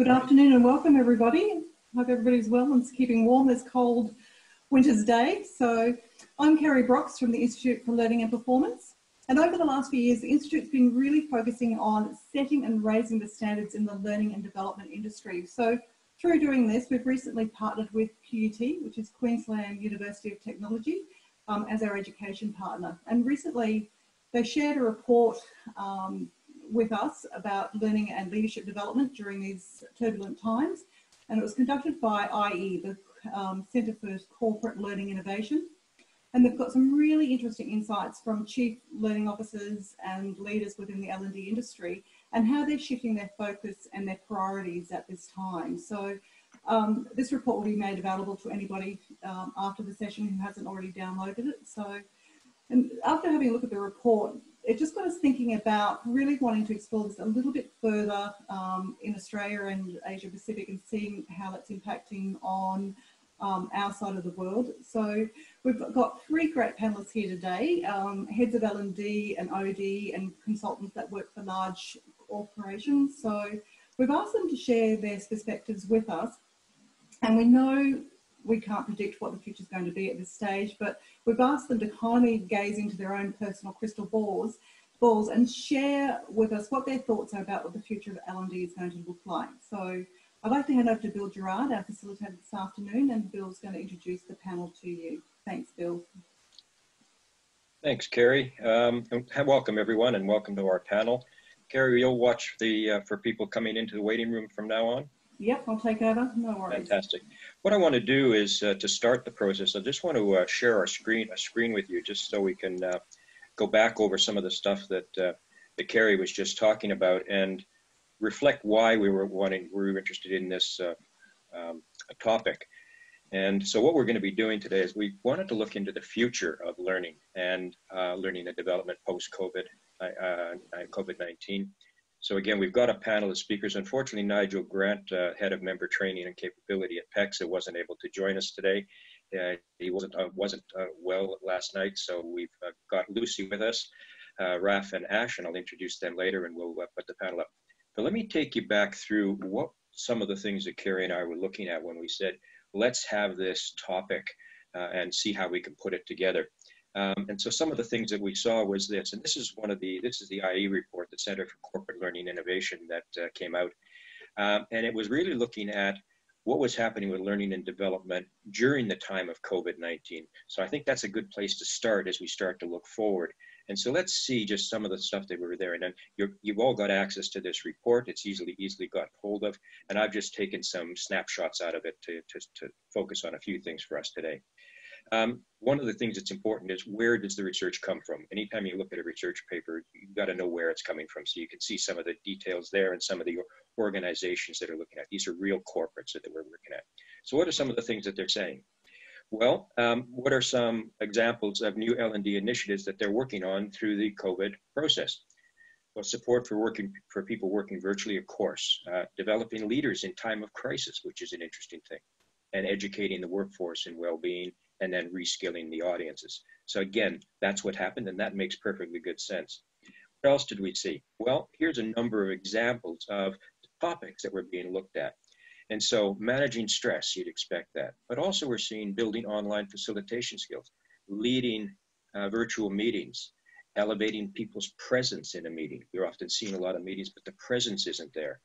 Good afternoon and welcome everybody. Hope everybody's well and keeping warm this cold winter's day. So I'm Kerry Brox from the Institute for Learning and Performance. And over the last few years, the Institute's been really focusing on setting and raising the standards in the learning and development industry. So through doing this, we've recently partnered with QUT, which is Queensland University of Technology, as our education partner. And recently they shared a report with us about learning and leadership development during these turbulent times. And it was conducted by IE, the Centre for Corporate Learning Innovation. And they've got some really interesting insights from chief learning officers and leaders within the L&D industry and how they're shifting their focus and their priorities at this time. So this report will be made available to anybody after the session who hasn't already downloaded it. So, and after having a look at the report, it just got us thinking about really wanting to explore this a little bit further in Australia and Asia Pacific and seeing how that's impacting on our side of the world. So we've got three great panelists here today, heads of L&D and OD and consultants that work for large corporations. So we've asked them to share their perspectives with us. And we know we can't predict what the future is going to be at this stage, but we've asked them to kindly gaze into their own personal crystal balls and share with us what their thoughts are about what the future of L&D is going to look like. So I'd like to hand over to Bill Gerard, our facilitator this afternoon, and Bill's going to introduce the panel to you. Thanks, Bill. Thanks, Kerry. Welcome, everyone, and welcome to our panel. Kerry, you'll watch for people coming into the waiting room from now on? Yep, I'll take over. No worries. Fantastic. What I want to do is to start the process, I just want to share a screen with you just so we can go back over some of the stuff that Kerry was just talking about and reflect why we were interested in this topic. And so what we're going to be doing today is we wanted to look into the future of learning and learning and development post-COVID, COVID-19. So again, we've got a panel of speakers. Unfortunately, Nigel Grant, head of member training and capability at PEXA, wasn't able to join us today. He wasn't well last night, so we've got Lucy with us, Raf and Ash, and I'll introduce them later and we'll put the panel up. But let me take you back through some of the things that Kerry and I were looking at when we said, let's have this topic and see how we can put it together. And so some of the things that we saw was this, and this is the IE report, the Center for Corporate Learning Innovation that came out. And it was really looking at what was happening with learning and development during the time of COVID-19. So I think that's a good place to start as we start to look forward. And so let's see just some of the stuff that were there. And then you've all got access to this report. It's easily got hold of. And I've just taken some snapshots out of it to focus on a few things for us today. One of the things that's important is where does the research come from? Anytime you look at a research paper, you've got to know where it's coming from. So you can see some of the details there and some of the organizations that are looking at. These are real corporates that we're looking at. So what are some of the things that they're saying? Well, what are some examples of new L&D initiatives that they're working on through the COVID process? Well, support for people working virtually, of course. Developing leaders in time of crisis, which is an interesting thing. And educating the workforce in well-being, and then reskilling the audiences. So again, that's what happened, and that makes perfectly good sense. What else did we see? Well, here's a number of examples of topics that were being looked at. And so managing stress, you'd expect that. But also we're seeing building online facilitation skills, leading virtual meetings, elevating people's presence in a meeting. We're often seeing a lot of meetings, but the presence isn't there.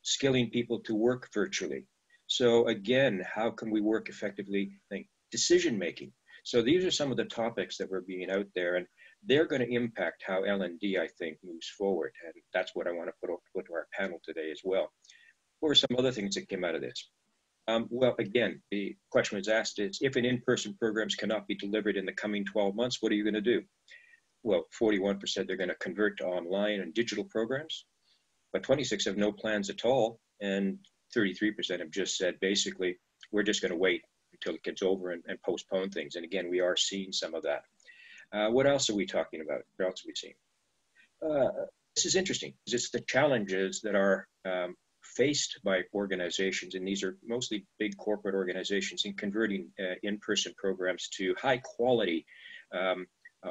Skilling people to work virtually. So again, how can we work effectively? Decision-making. So these are some of the topics that were being out there, and they're going to impact how L&D, I think, moves forward. And that's what I want to put to our panel today as well. What were some other things that came out of this? Well, again, the question was asked is, if an in-person programs cannot be delivered in the coming 12 months, what are you going to do? Well, 41% they're going to convert to online and digital programs, but 26% have no plans at all, and 33% have just said, basically, we're just going to wait until it gets over and postpone things. And again, we are seeing some of that. What else are we talking about? What else are we seeing? This is interesting, because it's the challenges that are faced by organizations, and these are mostly big corporate organizations, in converting in-person programs to high quality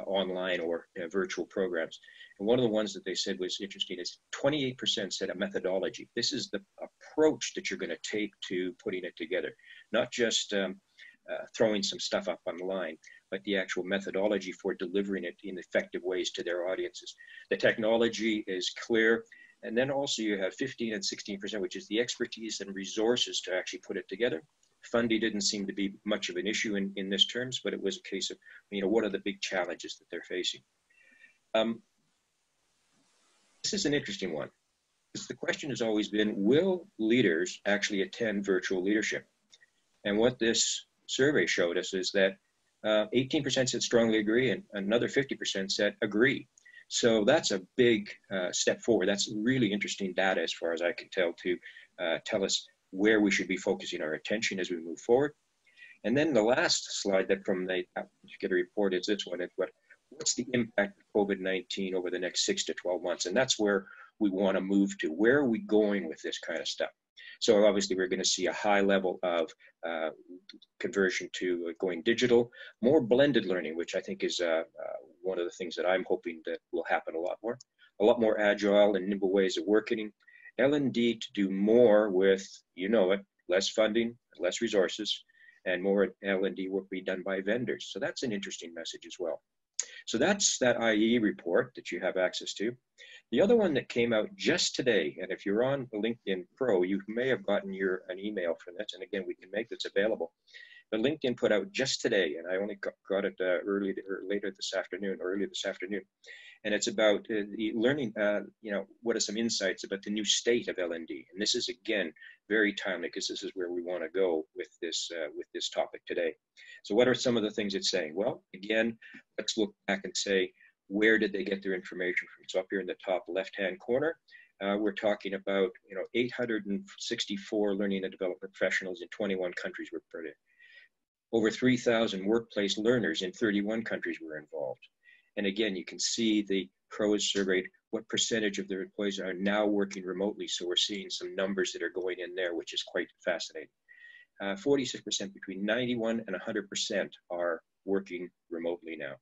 online or virtual programs. And one of the ones that they said was interesting is 28% said a methodology. This is the approach that you're going to take to putting it together, not just throwing some stuff up online, but the actual methodology for delivering it in effective ways to their audiences. The technology is clear. And then also you have 15 and 16%, which is the expertise and resources to actually put it together. Funding didn't seem to be much of an issue in this terms, but it was a case of, what are the big challenges that they're facing? This is an interesting one. Because the question has always been, will leaders actually attend virtual leadership? And what this survey showed us is that 18% said strongly agree, and another 50% said agree. So that's a big step forward. That's really interesting data, as far as I can tell, to tell us where we should be focusing our attention as we move forward. And then the last slide that from the particular report is this one. What's the impact of COVID-19 over the next 6 to 12 months? And that's where we want to move to. Where are we going with this kind of stuff? So obviously we're going to see a high level of conversion to going digital, more blended learning, which I think is one of the things that I'm hoping that will happen a lot more agile and nimble ways of working. L&D to do more with, less funding, less resources, and more L&D work be done by vendors. So that's an interesting message as well. So that's that IE report that you have access to. The other one that came out just today, and if you're on LinkedIn Pro, you may have gotten an email from this, and again, we can make this available. But LinkedIn put out just today, and I only got it early this afternoon, and it's about the learning, what are some insights about the new state of L&D. And this is, again, very timely, because this is where we want to go with this topic today. So what are some of the things it's saying? Well, again, let's look back and say, where did they get their information from? So up here in the top left-hand corner, we're talking about 864 learning and development professionals in 21 countries were put in. Over 3,000 workplace learners in 31 countries were involved. And again, you can see the pros surveyed what percentage of their employees are now working remotely. So we're seeing some numbers that are going in there, which is quite fascinating. 46%, between 91 and 100% are working remotely now.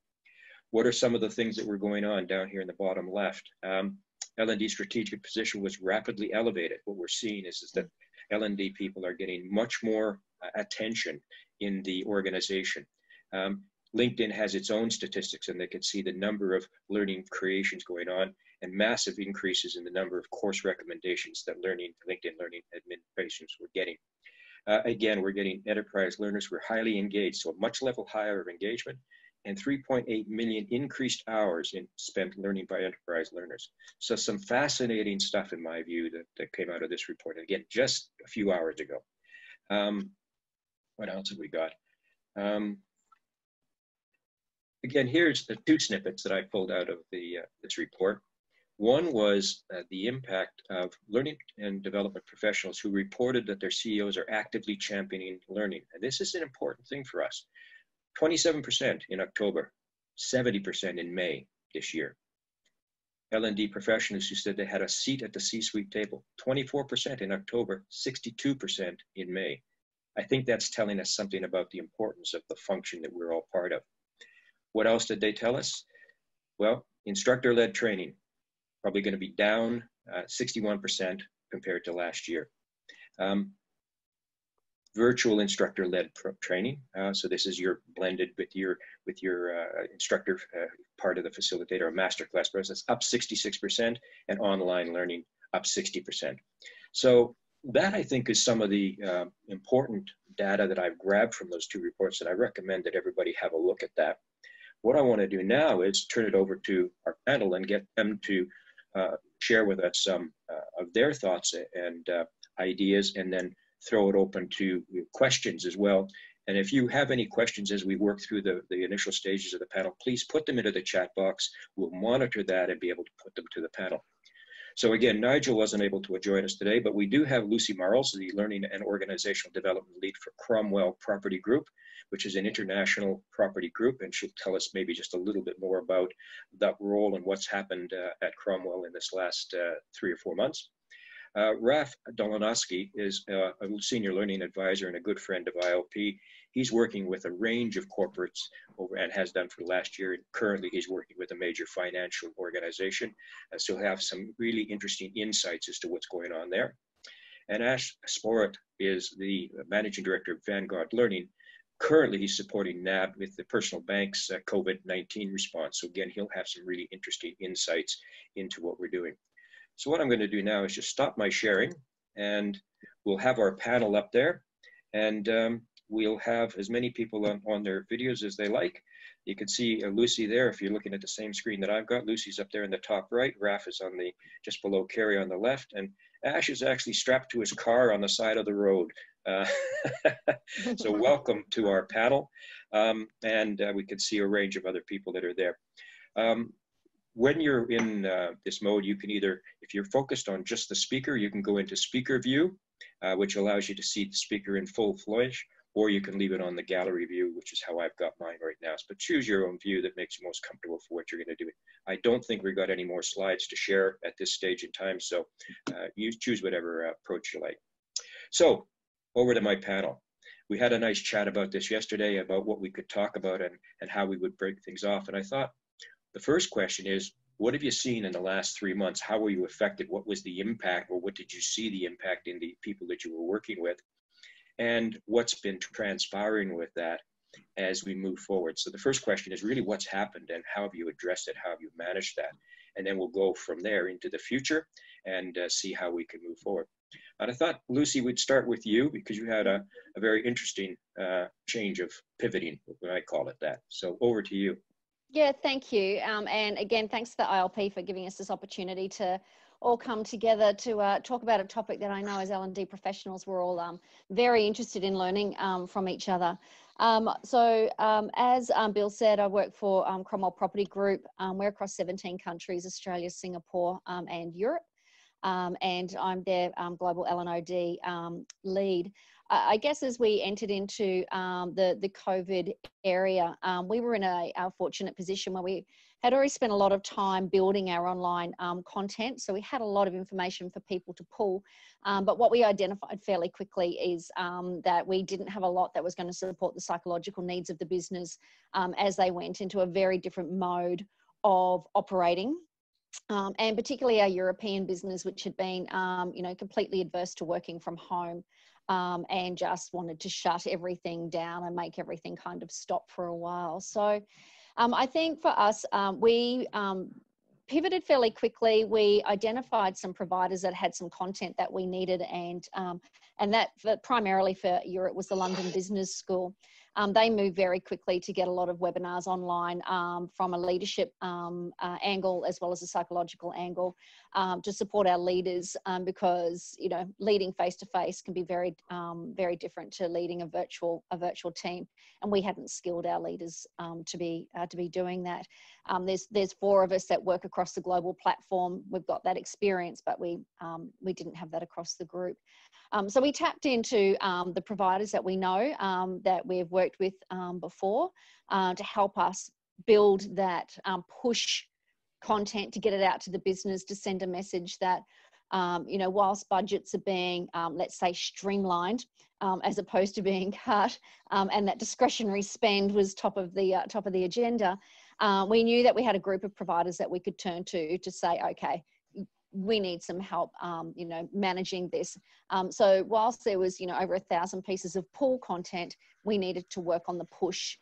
What are some of the things that were going on down here in the bottom left? L&D strategic position was rapidly elevated. What we're seeing is that L&D people are getting much more attention in the organization. LinkedIn has its own statistics, and they can see the number of learning creations going on and massive increases in the number of course recommendations that LinkedIn Learning administrations were getting. Again, we're getting enterprise learners who are highly engaged, so a much level higher of engagement, and 3.8 million increased hours spent learning by enterprise learners. So some fascinating stuff, in my view, that came out of this report. And again, just a few hours ago. What else have we got? Again, here's the two snippets that I pulled out of this report. One was the impact of learning and development professionals who reported that their CEOs are actively championing learning. And this is an important thing for us. 27% in October, 70% in May this year. L&D professionals who said they had a seat at the C-suite table, 24% in October, 62% in May. I think that's telling us something about the importance of the function that we're all part of. What else did they tell us? Well, instructor-led training, probably going to be down 61% compared to last year. Virtual instructor-led training. So this is your blended with your instructor part of the facilitator or masterclass process, up 66%, and online learning up 60%. So that, I think, is some of the important data that I've grabbed from those two reports, and I recommend that everybody have a look at that. What I want to do now is turn it over to our panel and get them to share with us some of their thoughts and ideas, and then throw it open to questions as well. And if you have any questions as we work through the initial stages of the panel, please put them into the chat box. We'll monitor that and be able to put them to the panel. So again, Nigel wasn't able to join us today, but we do have Lucy Marles, the Learning and Organizational Development Lead for Cromwell Property Group, which is an international property group, and she'll tell us maybe just a little bit more about that role and what's happened at Cromwell in this last 3 or 4 months. Raf Dolanowski is a senior learning advisor and a good friend of ILP. He's working with a range of corporates over and has done for the last year. And currently, he's working with a major financial organization. So he'll have some really interesting insights as to what's going on there. And Ash Sporet is the managing director of Vanguard Learning. Currently, he's supporting NAB with the personal bank's COVID-19 response. So again, he'll have some really interesting insights into what we're doing. So what I'm going to do now is just stop my sharing, and we'll have our panel up there, and we'll have as many people on their videos as they like. You can see Lucy there if you're looking at the same screen that I've got. Lucy's up there in the top right. Raf is on the just below Carrie on the left, and Ash is actually strapped to his car on the side of the road. So welcome to our panel, and we can see a range of other people that are there. When you're in this mode, you can either, if you're focused on just the speaker, you can go into speaker view, which allows you to see the speaker in full flash, or you can leave it on the gallery view, which is how I've got mine right now. But choose your own view that makes you most comfortable for what you're going to do. I don't think we've got any more slides to share at this stage in time, so you choose whatever approach you like. So over to my panel. We had a nice chat about this yesterday, about what we could talk about and how we would break things off. And I thought the first question is, what have you seen in the last 3 months? How were you affected? What was the impact, or what did you see the impact in the people that you were working with? And what's been transpiring with that as we move forward? So the first question is really what's happened and how have you addressed it? How have you managed that? And then we'll go from there into the future and see how we can move forward. And I thought, Lucy, we'd start with you because you had a very interesting change of pivoting, I call it that. So over to you. Yeah, thank you. And again, thanks to the ILP for giving us this opportunity to all come together to talk about a topic that I know as L&D professionals we're all very interested in learning from each other. As Bill said, I work for Cromwell Property Group. We're across 17 countries, Australia, Singapore, and Europe. And I'm their global L&D lead. I guess as we entered into the COVID area, we were in a fortunate position where we had already spent a lot of time building our online content. So we had a lot of information for people to pull. But what we identified fairly quickly is that we didn't have a lot that was going to support the psychological needs of the business as they went into a very different mode of operating. And particularly our European business, which had been, completely adverse to working from home and just wanted to shut everything down and make everything kind of stop for a while. So I think for us, we pivoted fairly quickly. We identified some providers that had some content that we needed, and that primarily for Europe was the London Business School. They moved very quickly to get a lot of webinars online from a leadership angle as well as a psychological angle to support our leaders because leading face to face can be very very different to leading a virtual team, and we hadn't skilled our leaders to be doing that. There's 4 of us that work across the global platform. We've got that experience, but we didn't have that across the group. So we tapped into the providers that we know that we've worked with before to help us build that push content to get it out to the business, to send a message that whilst budgets are being let's say streamlined as opposed to being cut, and that discretionary spend was top of the agenda, we knew that we had a group of providers that we could turn to say, okay, we need some help, managing this. So whilst there was, over 1,000 pieces of pull content, we needed to work on the push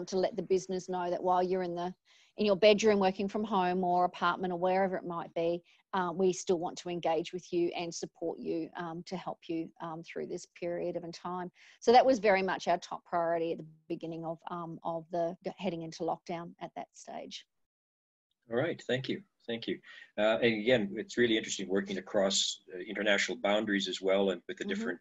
to let the business know that while you're in your bedroom working from home or apartment or wherever it might be, we still want to engage with you and support you to help you through this period of time. So that was very much our top priority at the beginning of the heading into lockdown at that stage. All right, thank you. Thank you. And again, it's really interesting working across international boundaries as well, and with the different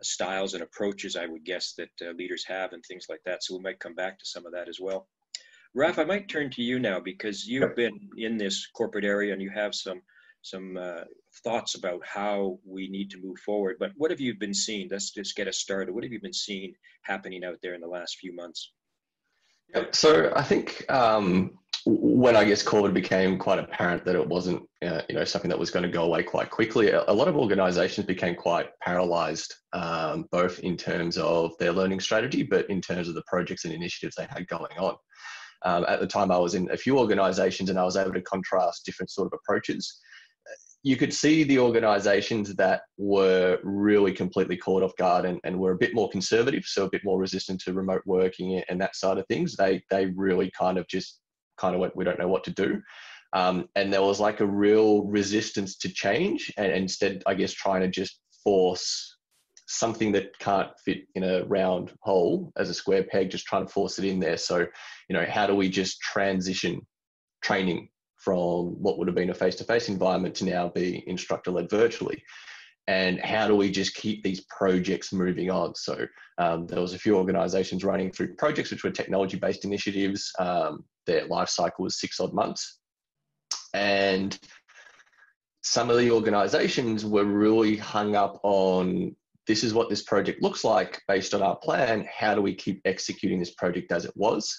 styles and approaches, I would guess, that leaders have and things like that. So we might come back to some of that as well. Raf, I might turn to you now because you've been in this corporate area and you have some thoughts about how we need to move forward. But what have you been seeing? Let's just get us started. What have you been seeing happening out there in the last few months? Yep. So I think when I guess COVID became quite apparent that it wasn't, something that was going to go away quite quickly, a lot of organisations became quite paralysed, both in terms of their learning strategy, but in terms of the projects and initiatives they had going on. At the time, I was in a few organisations, and I was able to contrast different sort of approaches. You could see the organisations that were really completely caught off guard and were a bit more conservative, so a bit more resistant to remote working and that side of things. They really kind of went, we don't know what to do. And there was like a real resistance to change, and instead, I guess, trying to just force something that can't fit in a round hole as a square peg, just trying to force it in there. So, how do we just transition training from what would have been a face-to-face environment to now be instructor-led virtually? And how do we just keep these projects moving on? So there was a few organisations running through projects which were technology-based initiatives. Their life cycle was 6 odd months. And some of the organisations were really hung up on, this is what this project looks like based on our plan. How do we keep executing this project as it was?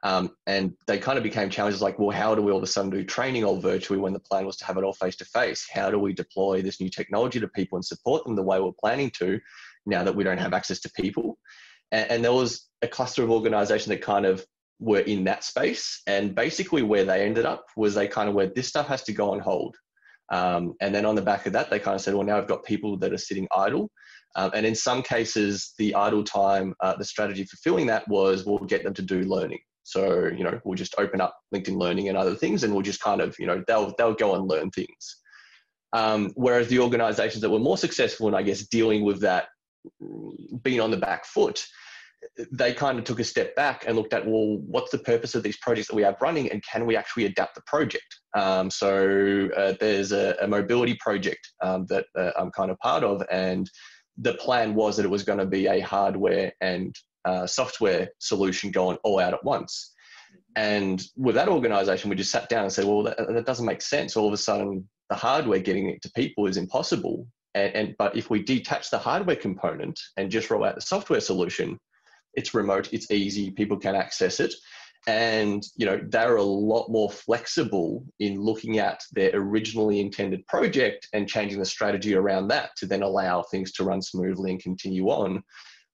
And they kind of became challenges like, well, how do we all of a sudden do training all virtually when the plan was to have it all face-to-face? How do we deploy this new technology to people and support them the way we're planning to, now that we don't have access to people? And there was a cluster of organisations that kind of were in that space. And basically where they ended up was they kind of went, this stuff has to go on hold. And then on the back of that, they kind of said, well, now I've got people that are sitting idle. And in some cases, the idle time, the strategy for filling that was, we'll get them to do learning. So, we'll just open up LinkedIn Learning and other things, and we'll just kind of, they'll go and learn things. Whereas the organisations that were more successful in, I guess, dealing with that being on the back foot, they kind of took a step back and looked at, well, what's the purpose of these projects that we have running, and can we actually adapt the project? So there's a mobility project that I'm kind of part of, and the plan was that it was going to be a hardware and software solution going all out at once. And with that organisation, we just sat down and said, well, that doesn't make sense. All of a sudden, the hardware getting it to people is impossible. But if we detach the hardware component and just roll out the software solution, it's remote, it's easy, people can access it. And, they're a lot more flexible in looking at their originally intended project and changing the strategy around that to then allow things to run smoothly and continue on,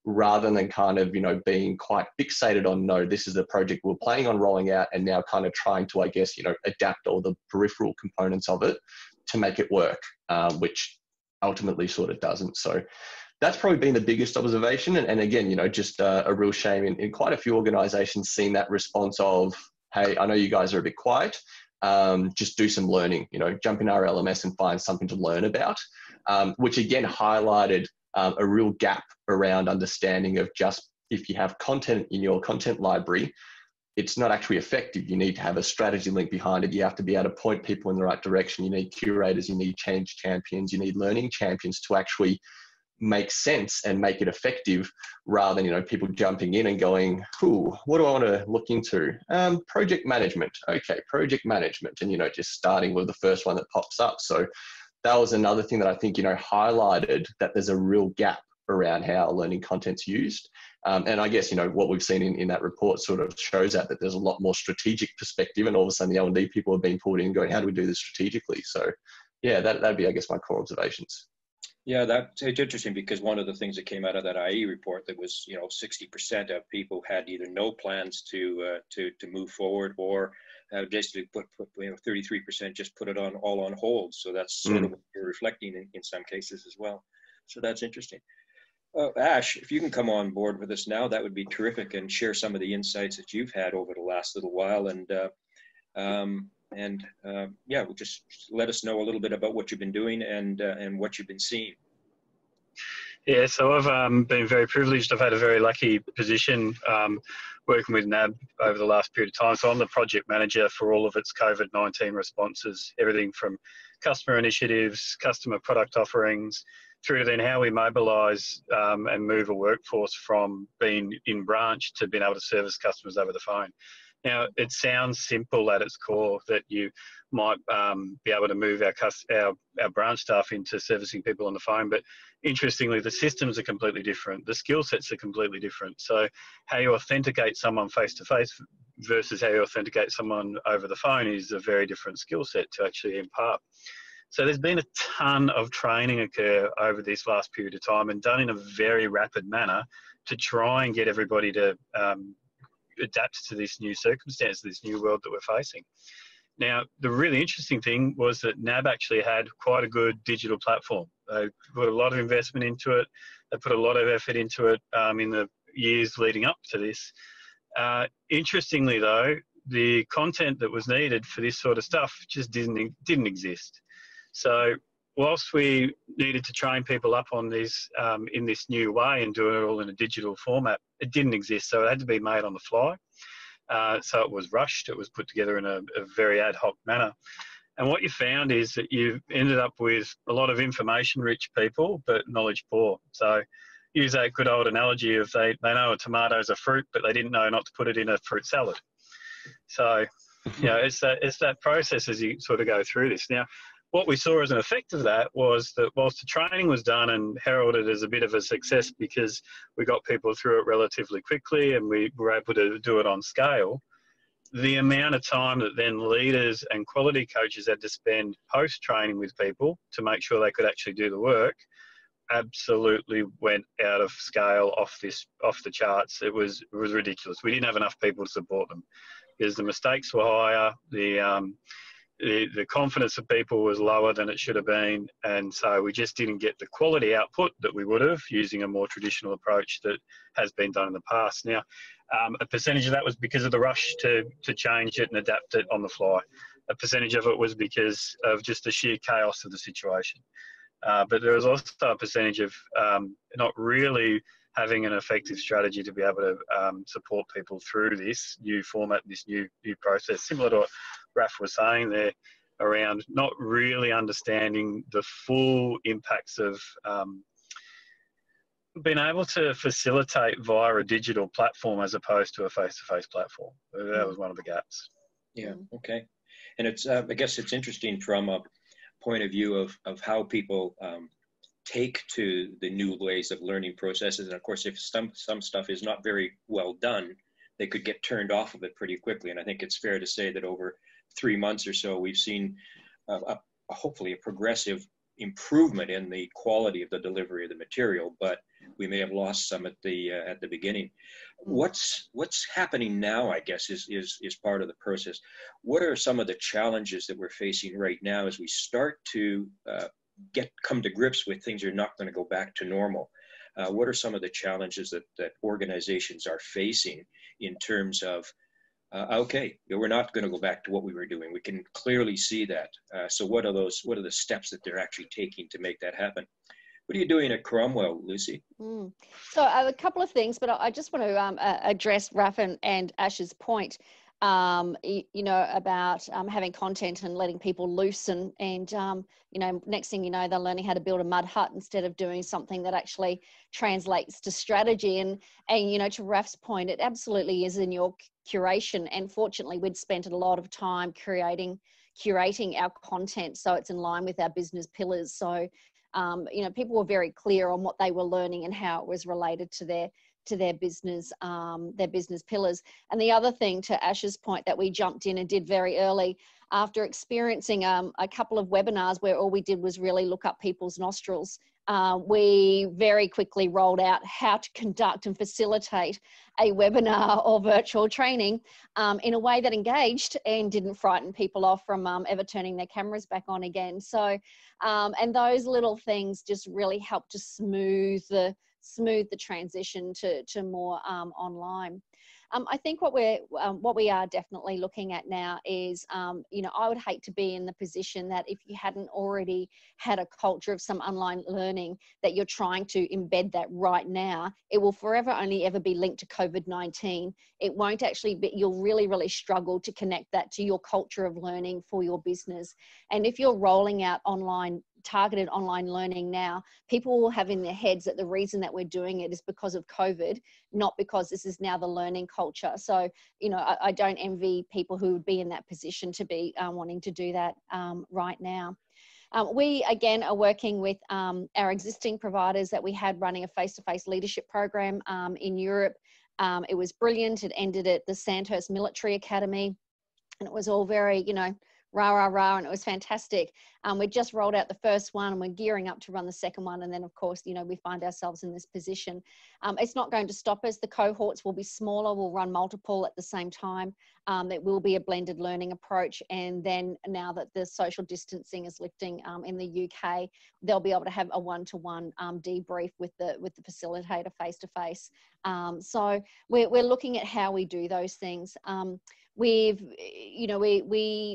rather than kind of, being quite fixated on, no, this is the project we're planning on rolling out, and now kind of trying to, I guess, adapt all the peripheral components of it to make it work, which ultimately sort of doesn't. So that's probably been the biggest observation. And again, just a real shame in quite a few organizations seeing that response of, hey, I know you guys are a bit quiet, just do some learning, jump in our LMS and find something to learn about, which again highlighted a real gap around understanding of just, if you have content in your content library, it's not actually effective. You need to have a strategy link behind it. You have to be able to point people in the right direction. You need curators, you need change champions, you need learning champions to actually make sense and make it effective, rather than, people jumping in and going, what do I want to look into? Project management. Okay, project management. And, just starting with the first one that pops up. So that was another thing that I think, highlighted that there's a real gap around how learning content's used. And I guess, what we've seen in that report sort of shows that there's a lot more strategic perspective, and all of a sudden the L&D people have been pulled in and going, how do we do this strategically? So yeah, that'd be, I guess, my core observations. Yeah, that's interesting, because one of the things that came out of that IE report, that was, 60% of people had either no plans to move forward, or basically put 33% just put it all on hold. So that's sort of what you're reflecting in some cases as well. So that's interesting. Ash, if you can come on board with us now, that would be terrific, and share some of the insights that you've had over the last little while. And we'll just let us know a little bit about what you've been doing and what you've been seeing. Yeah, so I've been very privileged. I've had a very lucky position working with NAB over the last period of time. So I'm the project manager for all of its COVID-19 responses, everything from customer initiatives, customer product offerings, through to then how we mobilise and move a workforce from being in branch to being able to service customers over the phone. Now, it sounds simple at its core that you might be able to move our branch staff into servicing people on the phone, but interestingly, the systems are completely different. The skill sets are completely different. So how you authenticate someone face-to-face versus how you authenticate someone over the phone is a very different skill set to actually impart. So there's been a ton of training occur over this last period of time, and done in a very rapid manner to try and get everybody to adapt to this new circumstance, this new world that we're facing. Now, the really interesting thing was that NAB actually had quite a good digital platform. They put a lot of investment into it. They put a lot of effort into it in the years leading up to this. Interestingly, though, the content that was needed for this sort of stuff just didn't exist. So whilst we needed to train people up on this in this new way and do it all in a digital format, it didn't exist. So it had to be made on the fly. So it was rushed. It was put together in a very ad hoc manner. And what you found is that you ended up with a lot of information-rich people, but knowledge poor. So use that good old analogy of they know a tomato's a fruit, but they didn't know not to put it in a fruit salad. So, you know, it's that process as you sort of go through this. Now, what we saw as an effect of that was that whilst the training was done and heralded as a bit of a success because we got people through it relatively quickly and we were able to do it on scale, the amount of time that then leaders and quality coaches had to spend post-training with people to make sure they could actually do the work absolutely went out of scale, off the charts. It was ridiculous. We didn't have enough people to support them because the mistakes were higher, the confidence of people was lower than it should have been, and so we just didn't get the quality output that we would have using a more traditional approach that has been done in the past. Now, a percentage of that was because of the rush to change it and adapt it on the fly. A percentage of it was because of just the sheer chaos of the situation. But there was also a percentage of not really having an effective strategy to be able to support people through this new format, this new process, similar to what Raf was saying there around not really understanding the full impacts of being able to facilitate via a digital platform as opposed to a face-to-face platform. That was one of the gaps. Yeah, okay. And it's, I guess it's interesting from a point of view of how people take to the new ways of learning processes. And of course, if some stuff is not very well done, they could get turned off of it pretty quickly. And I think it's fair to say that over 3 months or so, we've seen hopefully a progressive improvement in the quality of the delivery of the material, but we may have lost some at the beginning. What's happening now, I guess, is part of the process. What are some of the challenges that we're facing right now as we start to come to grips with things are not going to go back to normal? What are some of the challenges that organizations are facing in terms of, okay, we're not going to go back to what we were doing. We can clearly see that. So what are the steps that they're actually taking to make that happen? What are you doing at Cromwell, Lucy? So a couple of things, but I just want to address Raf and Ash's point, you know, about having content and letting people loose and you know, next thing you know, they're learning how to build a mud hut instead of doing something that actually translates to strategy. And you know, to Raf's point, it absolutely is in your curation. And fortunately, we'd spent a lot of time curating our content so it's in line with our business pillars. So you know, people were very clear on what they were learning and how it was related to their business pillars. And the other thing, to Ash's point, that we jumped in and did very early after experiencing a couple of webinars where all we did was really look up people's nostrils. We very quickly rolled out how to conduct and facilitate a webinar or virtual training in a way that engaged and didn't frighten people off from ever turning their cameras back on again. So, and those little things just really helped to smooth the transition to more online. I think what we are definitely looking at now is, you know, I would hate to be in the position that if you hadn't already had a culture of some online learning that you're trying to embed that right now, it will forever only ever be linked to COVID-19. It won't actually be, you'll really, really struggle to connect that to your culture of learning for your business. And if you're rolling out online targeted online learning now, people will have in their heads that the reason that we're doing it is because of COVID, not because this is now the learning culture. So, you know, I don't envy people who would be in that position to be wanting to do that right now. We, again, are working with our existing providers that we had running a face-to-face leadership program in Europe. It was brilliant. It ended at the Sandhurst Military Academy, and it was all very, you know, rah, rah, rah, and it was fantastic. We just rolled out the first one, and we're gearing up to run the second one. And then, of course, you know, we find ourselves in this position. It's not going to stop us. The cohorts will be smaller. We'll run multiple at the same time. It will be a blended learning approach. And then now that the social distancing is lifting in the UK, they'll be able to have a one-to-one debrief with the facilitator face-to-face. So we're looking at how we do those things. We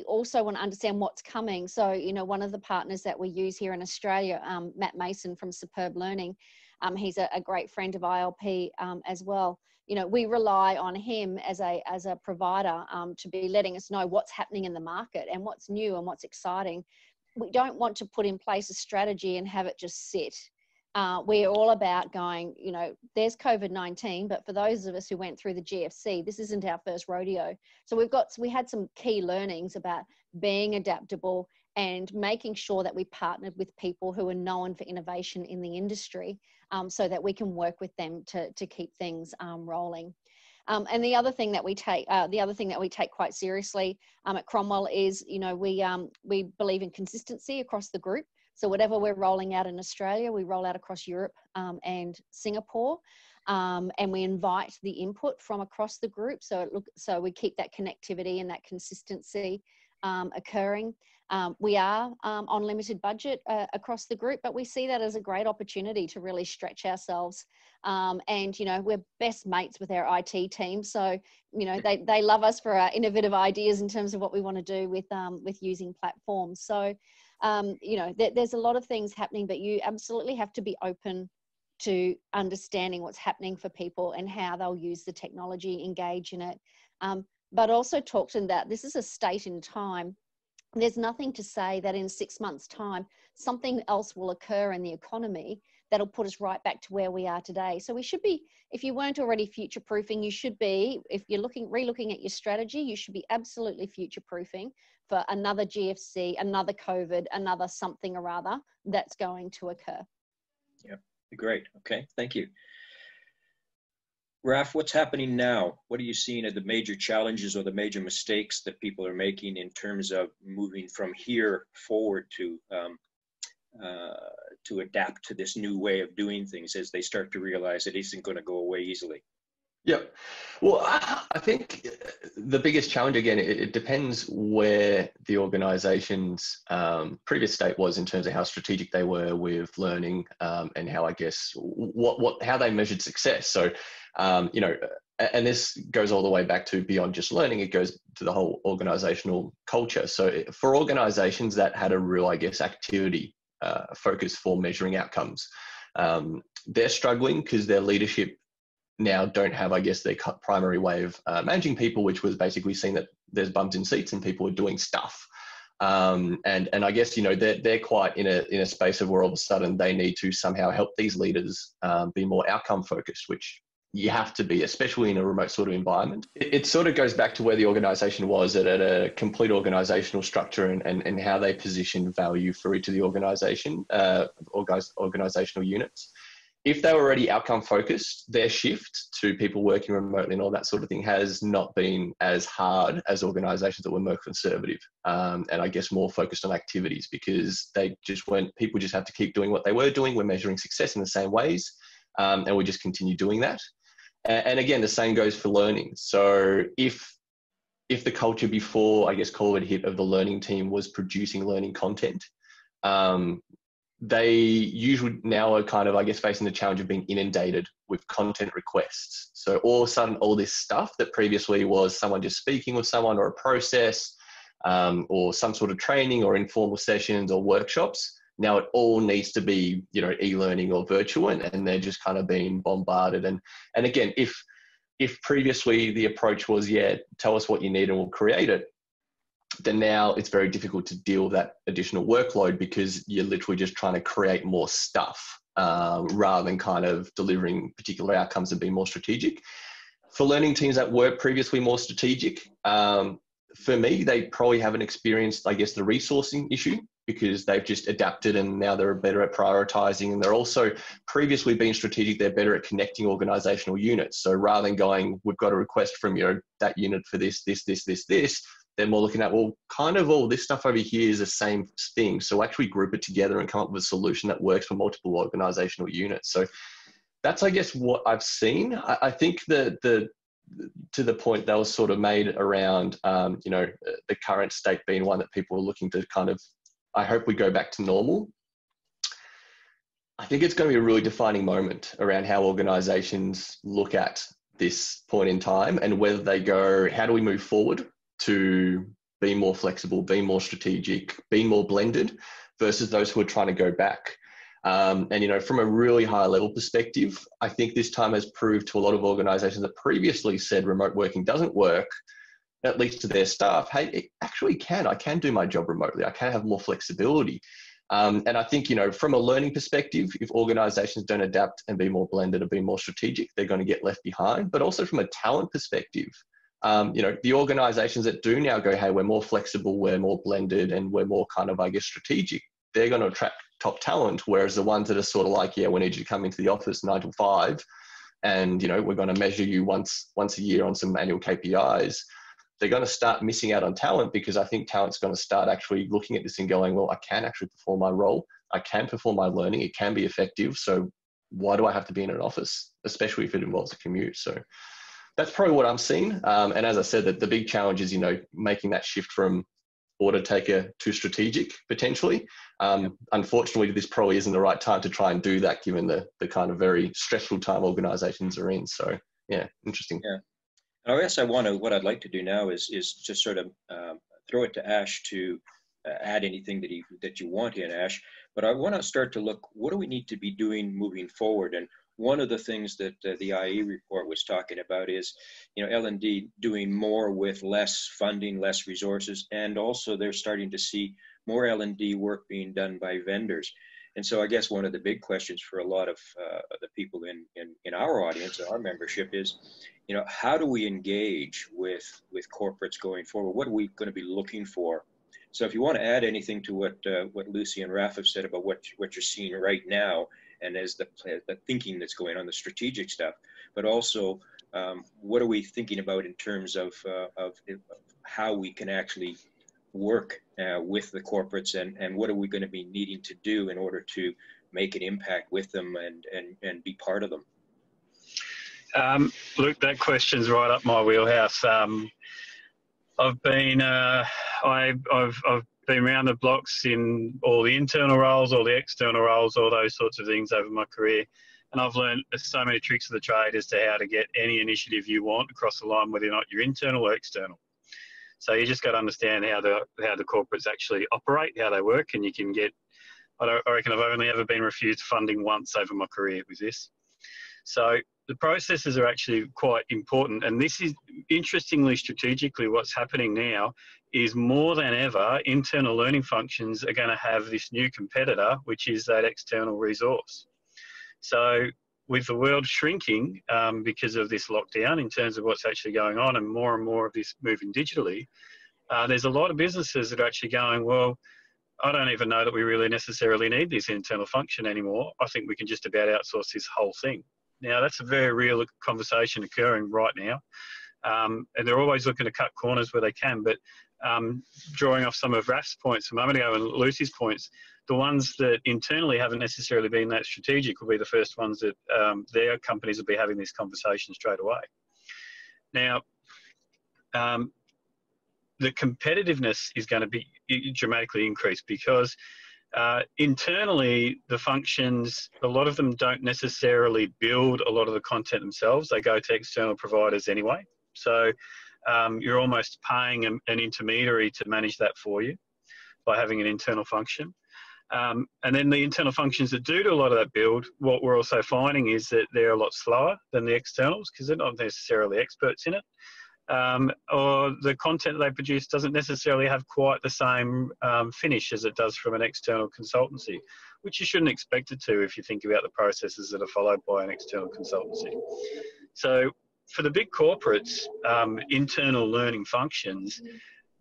also want to understand what's coming. So, you know, one of the partners that we use here in Australia, Matt Mason from Superb Learning, he's a great friend of ILP as well. You know, we rely on him as a provider to be letting us know what's happening in the market and what's new and what's exciting. We don't want to put in place a strategy and have it just sit. We're all about going, you know, there's COVID-19, but for those of us who went through the GFC, this isn't our first rodeo. So we had some key learnings about being adaptable and making sure that we partnered with people who are known for innovation in the industry, so that we can work with them to keep things rolling. And the other thing that we take, quite seriously at Cromwell is, you know, we believe in consistency across the group. So whatever we're rolling out in Australia, we roll out across Europe and Singapore, and we invite the input from across the group. So we keep that connectivity and that consistency occurring. We are on limited budget across the group, but we see that as a great opportunity to really stretch ourselves. And, you know, we're best mates with our IT team. So, you know, they love us for our innovative ideas in terms of what we want to do with using platforms. So, you know, there's a lot of things happening, but you absolutely have to be open to understanding what's happening for people and how they'll use the technology, engage in it. But also talk to them that this is a state in time. There's nothing to say that in 6 months' time, something else will occur in the economy that'll put us right back to where we are today. So we should be, if you weren't already future-proofing, you should be, if you're re-looking at your strategy, you should be absolutely future-proofing for another GFC, another COVID, another something or other that's going to occur. Yeah, great. Okay, thank you. Raf, what's happening now? What are you seeing as the major challenges or the major mistakes that people are making in terms of moving from here forward to adapt to this new way of doing things as they start to realize it isn't going to go away easily? Yeah, well, I think the biggest challenge, again, it depends where the organisation's previous state was in terms of how strategic they were with learning, and how, I guess, how they measured success. So, you know, and this goes all the way back to beyond just learning. It goes to the whole organisational culture. So for organisations that had a real, I guess, activity focus for measuring outcomes, they're struggling because their leadership now don't have, I guess, their primary way of managing people, which was basically seeing that there's bums in seats and people are doing stuff. And I guess, you know, they're quite in a space of where all of a sudden they need to somehow help these leaders be more outcome focused, which you have to be, especially in a remote sort of environment. It sort of goes back to where the organisation was at a complete organisational structure and how they position value for each of the organisational units. If they were already outcome focused, their shift to people working remotely and all that sort of thing has not been as hard as organisations that were more conservative, and I guess more focused on activities, because people just have to keep doing what they were doing. We're measuring success in the same ways, and we just continue doing that. And again, the same goes for learning. So if the culture before, I guess, COVID hit of the learning team was producing learning content, they usually now are kind of, I guess, facing the challenge of being inundated with content requests. So all of a sudden, all this stuff that previously was someone just speaking with someone or a process, or some sort of training or informal sessions or workshops, now it all needs to be, you know, e-learning or virtual, and they're just kind of being bombarded. And again, if previously the approach was, yeah, tell us what you need and we'll create it, then now it's very difficult to deal with that additional workload because you're literally just trying to create more stuff rather than kind of delivering particular outcomes and being more strategic. For learning teams that were previously more strategic, for me, they probably haven't experienced, I guess, the resourcing issue because they've just adapted and now they're better at prioritizing. And they're also previously being strategic, they're better at connecting organizational units. So rather than going, we've got a request from that unit for this, they're more looking at, well, kind of all this stuff over here is the same thing. So actually group it together and come up with a solution that works for multiple organizational units. So that's, I guess, what I've seen. I think to the point that was sort of made around, the current state being one that people are looking to kind of, I hope we go back to normal. I think it's going to be a really defining moment around how organizations look at this point in time and whether they go, how do we move forward to be more flexible, be more strategic, be more blended versus those who are trying to go back. From a really high level perspective, I think this time has proved to a lot of organizations that previously said remote working doesn't work, at least to their staff, hey, it actually can. I can do my job remotely. I can have more flexibility. And I think, from a learning perspective, if organizations don't adapt and be more blended and be more strategic, they're going to get left behind. But also from a talent perspective, the organizations that do now go, hey, we're more flexible, we're more blended, and we're more kind of, I guess, strategic, they're going to attract top talent. Whereas the ones that are sort of like, yeah, we need you to come into the office 9 to 5, and, we're going to measure you once a year on some annual KPIs, they're going to start missing out on talent because I think talent's going to start actually looking at this and going, well, I can actually perform my role. I can perform my learning. It can be effective. So why do I have to be in an office, especially if it involves a commute? So that's probably what I'm seeing. And as I said, that the big challenge is, making that shift from order taker to strategic potentially. Unfortunately, this probably isn't the right time to try and do that given the kind of very stressful time organizations are in. So yeah, interesting. Yeah. And I guess what I'd like to do now is just sort of throw it to Ash to add anything that you want in, Ash. But I want to start to look, what do we need to be doing moving forward? And one of the things that the IE report was talking about is, L&D doing more with less funding, less resources, and also they're starting to see more L&D work being done by vendors. And so I guess one of the big questions for a lot of the people in our audience, our membership is, how do we engage with corporates going forward? What are we going to be looking for? So if you want to add anything to what Lucy and Raf have said about what you're seeing right now, and as the thinking that's going on, the strategic stuff, but also what are we thinking about in terms of how we can actually work with the corporates, and what are we going to be needing to do in order to make an impact with them and be part of them? Luke, that question's right up my wheelhouse. I've been around the blocks in all the internal roles, all the external roles, all those sorts of things over my career. And I've learned so many tricks of the trade as to how to get any initiative you want across the line, whether or not you're internal or external. So you just got to understand how the corporates actually operate, how they work, and you can get, I reckon I've only ever been refused funding once over my career with this. So the processes are actually quite important. And this is, interestingly, strategically, what's happening now is more than ever, internal learning functions are going to have this new competitor, which is that external resource. So with the world shrinking because of this lockdown in terms of what's actually going on and more of this moving digitally, there's a lot of businesses that are actually going, well, I don't even know that we really necessarily need this internal function anymore. I think we can just about outsource this whole thing. Now, that's a very real conversation occurring right now. And they're always looking to cut corners where they can. But drawing off some of Raf's points a moment ago and Lucy's points, the ones that internally haven't necessarily been that strategic will be the first ones that their companies will be having this conversation straight away. Now, the competitiveness is going to be dramatically increased because internally, the functions, a lot of them don't necessarily build a lot of the content themselves. They go to external providers anyway. So you're almost paying an intermediary to manage that for you by having an internal function. And then the internal functions that do a lot of that build, what we're also finding is that they're a lot slower than the externals because they're not necessarily experts in it. or the content they produce doesn't necessarily have quite the same finish as it does from an external consultancy, which you shouldn't expect it to if you think about the processes that are followed by an external consultancy. So for the big corporates, internal learning functions,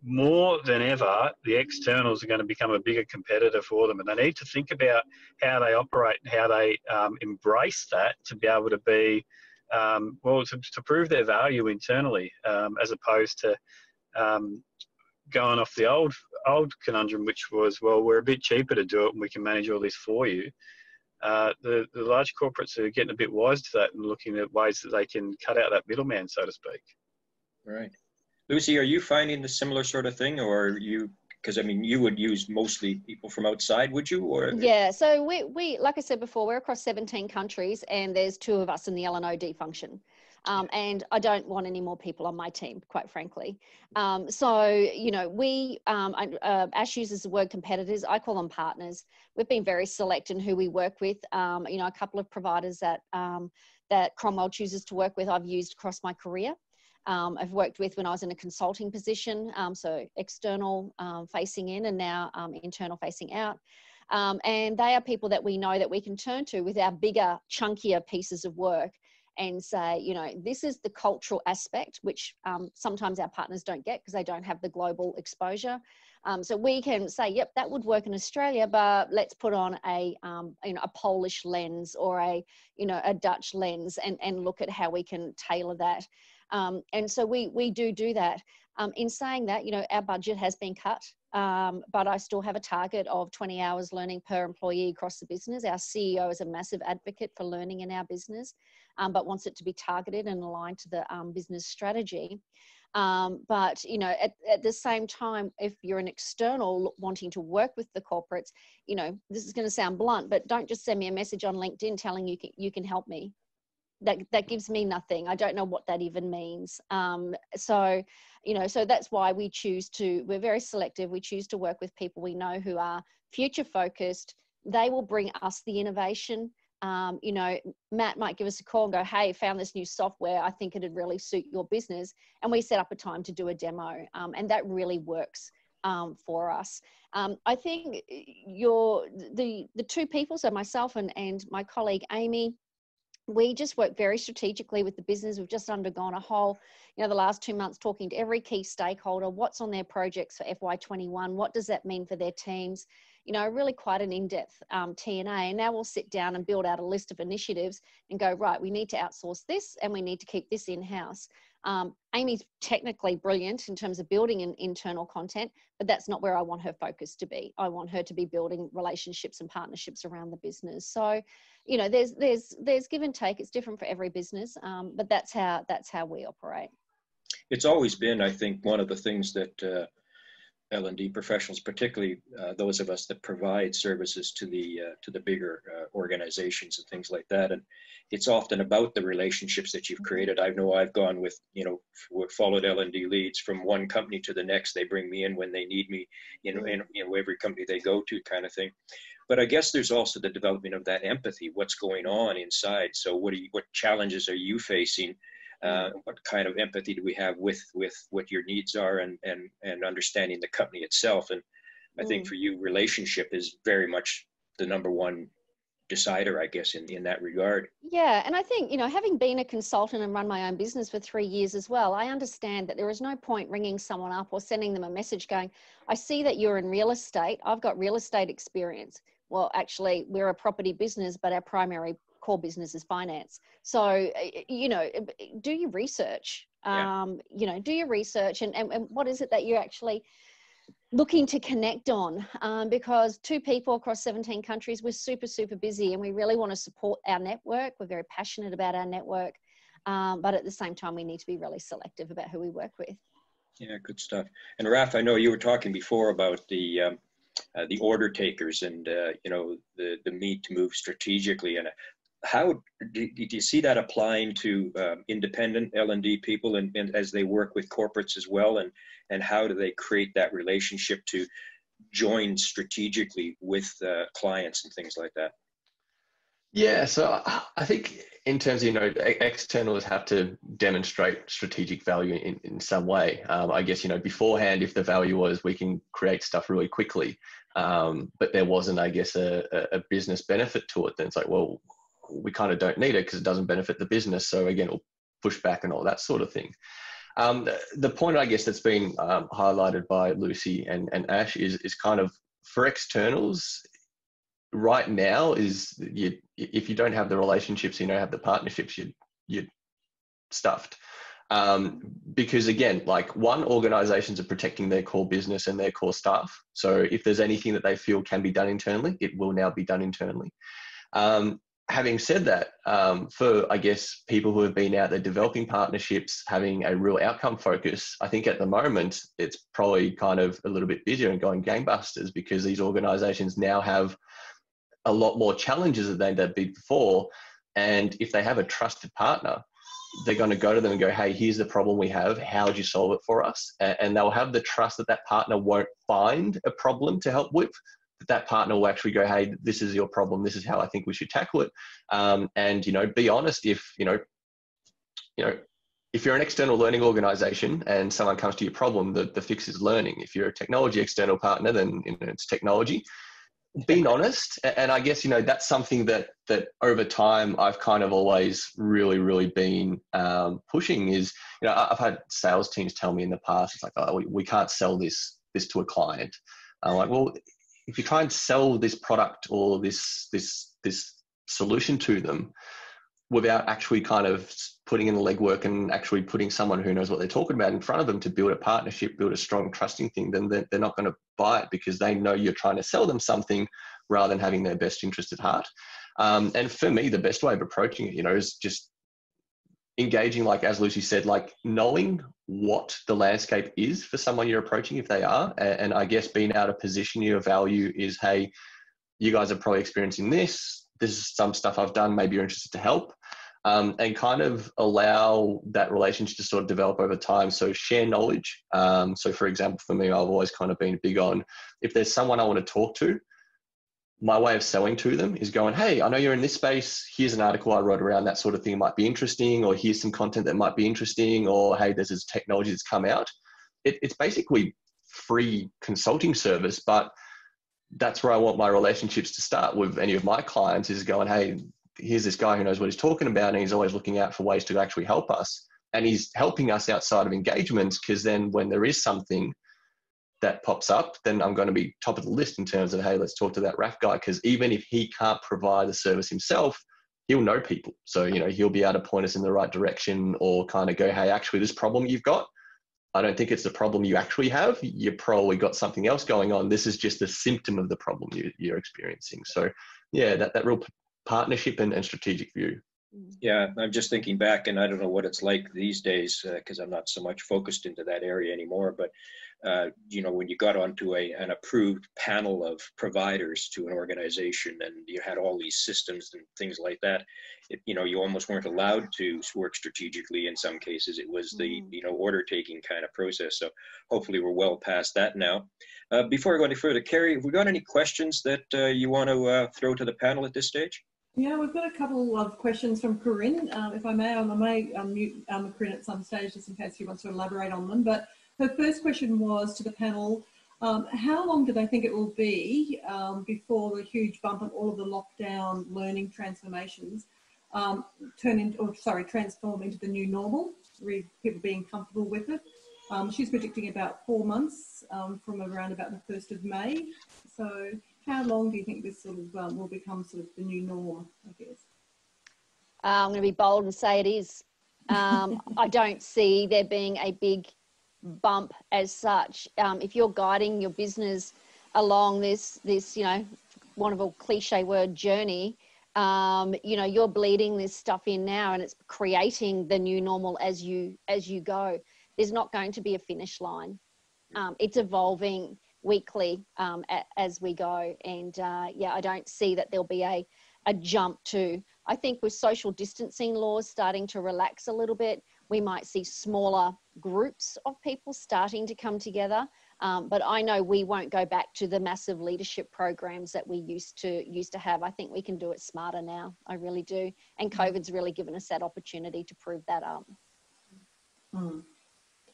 more than ever, the externals are going to become a bigger competitor for them, and they need to think about how they operate and how they embrace that to be able to be, to prove their value internally, as opposed to going off the old conundrum, which was, well, we're a bit cheaper to do it and we can manage all this for you. The large corporates are getting a bit wise to that and looking at ways that they can cut out that middleman, so to speak. Right. Lucy, are you finding the similar sort of thing, or are you, because I mean, you would use mostly people from outside, would you? Or yeah, so we like I said before, we're across 17 countries and there's 2 of us in the L&D function. And I don't want any more people on my team, quite frankly. So, you know, Ash uses the word competitors. I call them partners. We've been very select in who we work with. You know, a couple of providers that Cromwell chooses to work with, I've used across my career. I've worked with when I was in a consulting position, so external facing in and now internal facing out. And they are people that we know that we can turn to with our bigger, chunkier pieces of work and say, you know, this is the cultural aspect, which sometimes our partners don't get because they don't have the global exposure. So we can say, yep, that would work in Australia, but let's put on a, you know, a Polish lens or a, you know, a Dutch lens and look at how we can tailor that. And so we do that. In saying that, you know, our budget has been cut, but I still have a target of 20 hours learning per employee across the business. Our CEO is a massive advocate for learning in our business, but wants it to be targeted and aligned to the business strategy. But, you know, at the same time, if you're an external wanting to work with the corporates, you know, this is going to sound blunt, but don't just send me a message on LinkedIn telling you can help me. That gives me nothing. I don't know what that even means. So, you know, so that's why we're very selective. We choose to work with people we know who are future focused. They will bring us the innovation. You know, Matt might give us a call and go, hey, found this new software. I think it'd really suit your business. And we set up a time to do a demo. And that really works for us. I think the 2 people, so myself and my colleague, Amy, we just work very strategically with the business. We've just undergone a whole, you know, the last 2 months talking to every key stakeholder, what's on their projects for FY21, what does that mean for their teams, you know, really quite an in-depth TNA. And now we'll sit down and build out a list of initiatives and go, right, we need to outsource this and we need to keep this in-house. Amy's technically brilliant in terms of building an internal content, but that's not where I want her focus to be. I want her to be building relationships and partnerships around the business. So, you know, there's give and take. It's different for every business, but that's how we operate. It's always been, I think, one of the things that L&D professionals, particularly those of us that provide services to the bigger organizations and things like that, and it's often about the relationships that you've created. I know I've gone with, you know, followed L&D leads from one company to the next. They bring me in when they need me, you know, and you know, every company they go to, kind of thing. But I guess there's also the development of that empathy. What's going on inside? So what challenges are you facing? What kind of empathy do we have with what your needs are and understanding the company itself? And I think for you, relationship is very much the number one decider, I guess, in that regard. Yeah. And I think, you know, having been a consultant and run my own business for 3 years as well, I understand that there is no point ringing someone up or sending them a message going, I see that you're in real estate. I've got real estate experience. Well, actually, we're a property business, but our primary core business is finance. So, you know, do your research, you know, do your research and what is it that you're actually looking to connect on? Because 2 people across 17 countries, we're super, super busy and we really want to support our network. We're very passionate about our network. But at the same time, we need to be really selective about who we work with. Yeah, good stuff. And Raf, I know you were talking before about the order takers and, you know, the need to move strategically. And how do you see that applying to independent L&D people and as they work with corporates as well? And how do they create that relationship to join strategically with clients and things like that? Yeah, so I think in terms of, externals have to demonstrate strategic value in some way. I guess, beforehand, if the value was we can create stuff really quickly, but there wasn't, I guess, a business benefit to it, then it's like, well, we kind of don't need it because it doesn't benefit the business. So again, it'll push back and all that sort of thing. The point, I guess, that's been highlighted by Lucy and Ash is kind of for externals, right now is if you don't have the relationships, you don't have the partnerships, you're stuffed. Because again, like organizations are protecting their core business and their core staff. So if there's anything that they feel can be done internally, it will now be done internally. Having said that, for, I guess, people who have been out there developing partnerships, having a real outcome focus, I think at the moment, it's probably kind of a little bit busier and going gangbusters because these organizations now have a lot more challenges than they did before. And if they have a trusted partner, they're going to go to them and go, hey, here's the problem we have. How would you solve it for us? And they'll have the trust that that partner won't find a problem to help with. That partner will actually go, hey, this is your problem. This is how I think we should tackle it. And, be honest, if you're an external learning organization and someone comes to your problem, the fix is learning. If you're a technology external partner, then it's technology. Being honest, and I guess that's something that over time I've kind of always really been pushing is I've had sales teams tell me in the past, it's like, oh, we can't sell this to a client. I'm like, well, if you try and sell this product or this solution to them without actually kind of putting in the legwork and actually putting someone who knows what they're talking about in front of them to build a partnership, build a strong trusting thing, then they're not going to buy it because they know you're trying to sell them something rather than having their best interest at heart. And for me, the best way of approaching it, is just engaging, like as Lucy said, like knowing what the landscape is for someone you're approaching if they are. And I guess being able to position your value is, hey, you guys are probably experiencing this. This is some stuff I've done. Maybe you're interested to help. And kind of allow that relationship to sort of develop over time. So share knowledge. So for example, for me, I've always kind of been big on, if there's someone I want to talk to, my way of selling to them is going, hey, I know you're in this space. Here's an article I wrote around that sort of thing. It might be interesting, or here's some content that might be interesting, or hey, there's this technology that's come out. It's basically free consulting service, but that's where I want my relationships to start with any of my clients is going, hey, here's this guy who knows what he's talking about, and he's always looking out for ways to actually help us. And he's helping us outside of engagements, because then when there is something that pops up, then I'm going to be top of the list in terms of, hey, let's talk to that RAF guy, because even if he can't provide the service himself, he'll know people. So, he'll be able to point us in the right direction, or kind of go, hey, actually, this problem you've got, I don't think it's the problem you actually have. You probably got something else going on. This is just a symptom of the problem you're experiencing. So yeah, that real partnership and strategic view. Yeah, I'm just thinking back, and I don't know what it's like these days because I'm not so much focused into that area anymore. But when you got onto an approved panel of providers to an organization, and you had all these systems and things like that, you almost weren't allowed to work strategically. In some cases, it was the order taking kind of process. So hopefully, we're well past that now. Before I go any further, Carrie, have we got any questions that you want to throw to the panel at this stage? Yeah, we've got a couple of questions from Corinne. If I may, unmute Corinne at some stage just in case she wants to elaborate on them. But her first question was to the panel, how long do they think it will be before the huge bump and all of the lockdown learning transformations transform into the new normal, people being comfortable with it? She's predicting about 4 months from around about the 1st of May. So how long do you think this sort of will become sort of the new norm, I guess? I'm going to be bold and say it is. I don't see there being a big bump as such. If you're guiding your business along this want of a cliche word, journey, you're bleeding this stuff in now, and it's creating the new normal as you go. There's not going to be a finish line. It's evolving weekly as we go, and I don't see that there'll be a jump to. I think with social distancing laws starting to relax a little bit, we might see smaller groups of people starting to come together. But I know we won't go back to the massive leadership programs that we used to have. I think we can do it smarter now. I really do. And COVID's really given us that opportunity to prove that up.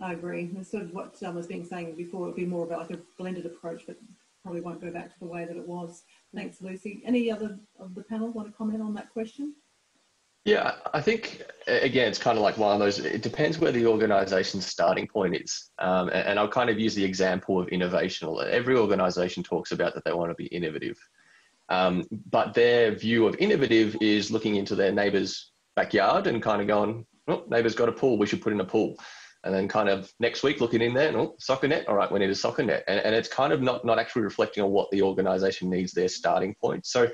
I agree. That's sort of what was being saying before. It would be more about like a blended approach, but probably won't go back to the way that it was. Thanks, Lucy. Any other of the panel want to comment on that question? Yeah, I think, again, it's kind of like one of those, it depends where the organisation's starting point is. And I'll kind of use the example of innovation. Every organisation talks about that they want to be innovative. But their view of innovative is looking into their neighbour's backyard and kind of going, oh, neighbour's got a pool, we should put in a pool. And then kind of next week looking in there, oh, soccer net, all right, we need a soccer net. And it's kind of not actually reflecting on what the organisation needs their starting point. So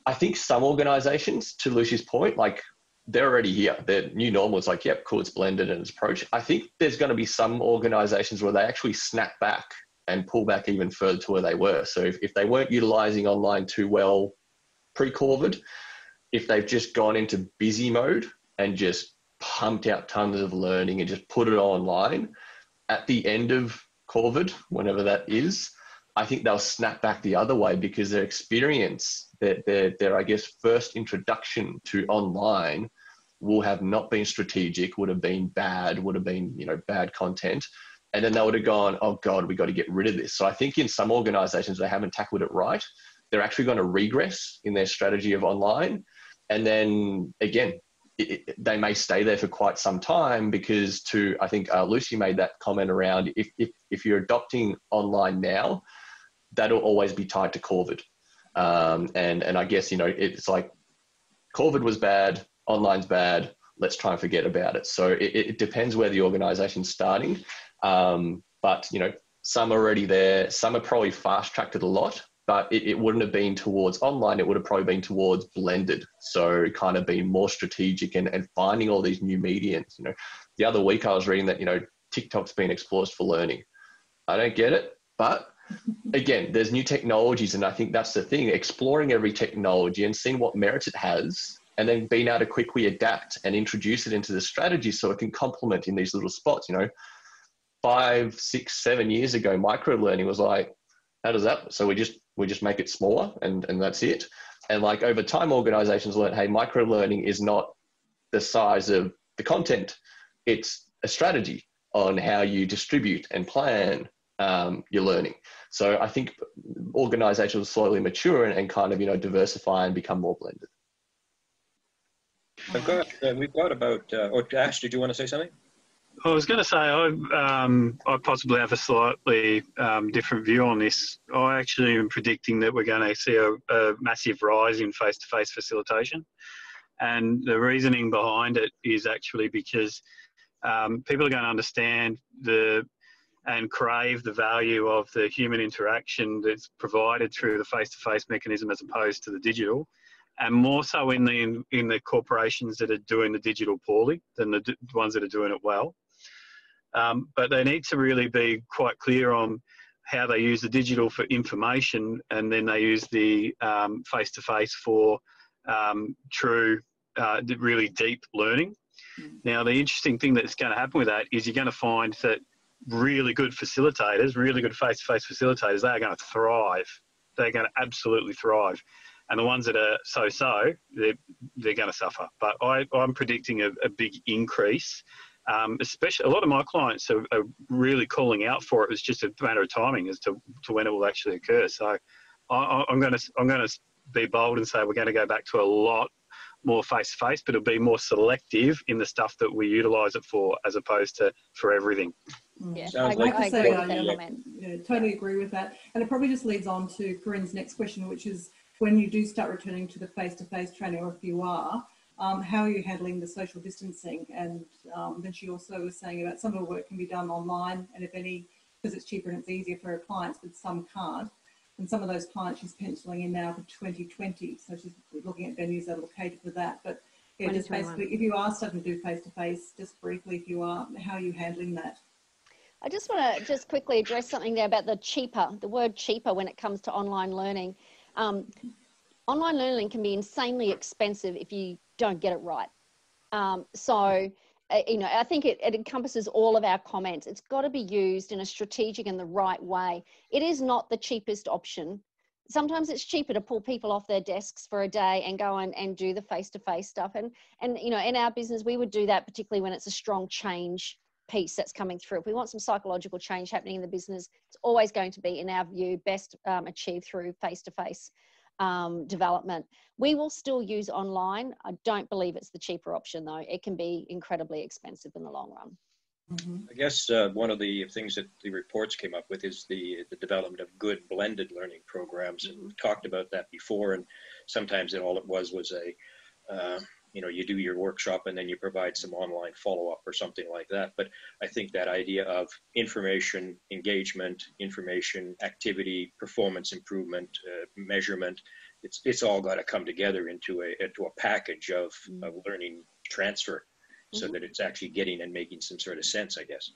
I think some organizations, to Lucy's point, like they're already here. Their new normal is like, yep, cool, it's blended and it's approach. I think there's going to be some organizations where they actually snap back and pull back even further to where they were. So if they weren't utilizing online too well pre-COVID, if they've just gone into busy mode and just pumped out tons of learning and just put it online at the end of COVID, whenever that is, I think they'll snap back the other way because their experience, their I guess, first introduction to online will have not been strategic, would have been bad, would have been, bad content. And then they would have gone, oh God, we got to get rid of this. So I think in some organizations, they haven't tackled it right. They're actually going to regress in their strategy of online. And then again, they may stay there for quite some time because I think Lucy made that comment around if you're adopting online now, that'll always be tied to COVID. And I guess, it's like COVID was bad, online's bad, let's try and forget about it. So it depends where the organization's starting. But, some are already there, some are probably fast tracked it a lot, but it wouldn't have been towards online, it would have probably been towards blended. So kind of being more strategic and finding all these new mediums. The other week I was reading that, TikTok's been explored for learning. I don't get it, but again, there's new technologies, and I think that's the thing, exploring every technology and seeing what merits it has, and then being able to quickly adapt and introduce it into the strategy so it can complement in these little spots. 5, 6, 7 years ago, micro learning was like, how does that? So we just make it smaller and that's it. And like over time, organizations learn, hey, micro learning is not the size of the content. It's a strategy on how you distribute and plan your learning. So I think organizations will slowly mature and kind of, diversify and become more blended. We've got about, Ash, did you want to say something? I was going to say, I possibly have a slightly different view on this. I actually am predicting that we're going to see a massive rise in face-to-face facilitation. And the reasoning behind it is actually because people are going to understand and crave the value of the human interaction that's provided through the face-to-face mechanism as opposed to the digital. And more so in the corporations that are doing the digital poorly than the ones that are doing it well. But they need to really be quite clear on how they use the digital for information, and then they use the face-to-face for true, really deep learning. Now, the interesting thing that's going to happen with that is you're going to find that really good facilitators, really good face-to-face facilitators, they are going to thrive. They're going to absolutely thrive. And the ones that are so-so, they're going to suffer. But I'm predicting a big increase. Especially a lot of my clients are really calling out for it. It's just a matter of timing as to when it will actually occur. So I'm going to be bold and say we're going to go back to a lot more face-to-face, but it'll be more selective in the stuff that we utilise it for, as opposed to for everything. Yeah, Sounds I agree with that comment. Totally agree with that. And it probably just leads on to Corinne's next question, which is when you do start returning to the face-to-face training, or if you are, how are you handling the social distancing? And then she also was saying about some of the work can be done online, and if any, because it's cheaper and it's easier for her clients, but some can't. And some of those clients she's penciling in now for 2020. So she's looking at venues that will cater for that. But yeah, just basically, if you are starting to do face-to-face, just briefly, if you are, how are you handling that? I just want to just quickly address something there about the word cheaper when it comes to online learning. Online learning can be insanely expensive if you don't get it right. So I think it encompasses all of our comments. It's got to be used in a strategic and the right way. It is not the cheapest option. Sometimes it's cheaper to pull people off their desks for a day and go and do the face-to-face stuff. And in our business, we would do that particularly when it's a strong change piece that's coming through. If we want some psychological change happening in the business, it's always going to be, in our view, best achieved through face-to-face development. We will still use online. I don't believe it's the cheaper option, though. It can be incredibly expensive in the long run. I guess one of the things that the reports came up with is the development of good blended learning programs. And we've talked about that before, and sometimes all it was a you do your workshop and then you provide some online follow-up or something like that. But I think that idea of information engagement, information activity, performance improvement, measurement, it's all got to come together into a package of learning transfer, so that it's actually getting and making some sort of sense, I guess.